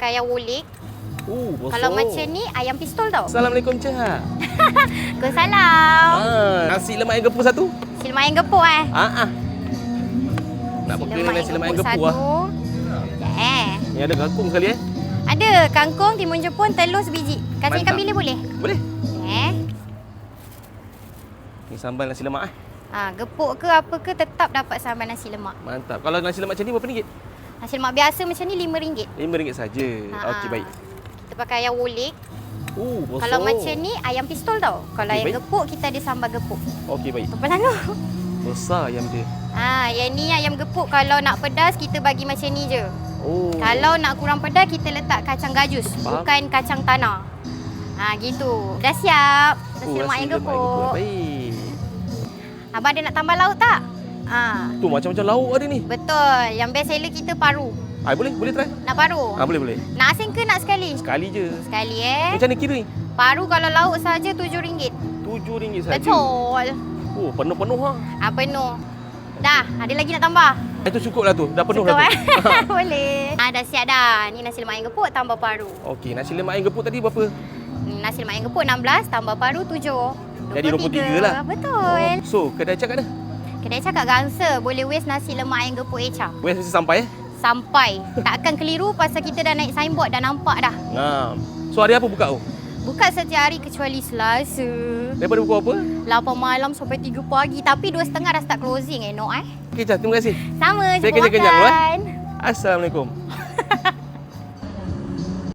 pakai ayam wulik. Kosong. Kalau macam ni, ayam pistol tau. Assalamualaikum, Cik. Waalaikumsalam. Nasi lemak ayam gepuk satu. Nasi lemak ayam gepuk Nak pakai nasi lemak ayam gepuk satu. Sekejap Ni ada kangkung sekali Ada kangkung, timun jepun, telur sebiji. Kacang ikan Mantap. bilis boleh? Boleh. Eh. Ni sambal nasi lemak Gepuk ke apa ke tetap dapat sambal nasi lemak. Mantap. Kalau nasi lemak macam ni berapa ringgit? Nasi lemak biasa macam ni RM5. RM5 saja. Okey, baik. Kita pakai ayam wulik. Kosong. Kalau macam ni ayam pistol tau. Kalau Okey, ayam baik. gepuk kita ada sambal gepuk. Okey, baik. Berapa lalu? Besar ayam dia. Yang ni ayam gepuk kalau nak pedas kita bagi macam ni je. Kalau nak kurang pedas kita letak kacang gajus, bukan kacang tanah. Gitu. Dah siap. Nasi lemak ayam gepuk. Baik. Abang ada nak tambah lauk tak? Tu macam-macam lauk ada ni. Betul. Yang best seller kita paru. Boleh try. Nak paru? Boleh. Nak asing ke nak sekali? Sekali je. Sekali Macam ni kira ni? Paru kalau lauk saja RM7. RM7 saja. Betul. Penuh-penuh Penuh. Dah, ada lagi nak tambah? Itu cukup lah tu. Dah penuh Cukup, dah tu. Boleh. Dah siap dah. Ni nasi lemak ayam gepuk tambah paru. Okey, nasi lemak ayam gepuk tadi berapa? Nasi lemak ayam gepuk 16 tambah paru 7. Jadi 23 lah. Betul. So, kedai Cak kat mana? Kedai cakap Gangsa. Boleh waste nasi lemak ayam gepuk Echa. West mesti sampai Sampai. Takkan keliru pasal kita dah naik signboard dah nampak dah. Ngam. So, hari apa buka tu? Buka setiap hari kecuali Selasa. Daripada pukul apa? 8 malam sampai 3 pagi. Tapi 2.30 dah start closing Nok. Okey, Cak. Terima kasih. Sama. Saya Jumpa kenyang-kenyang dulu, makan. Assalamualaikum.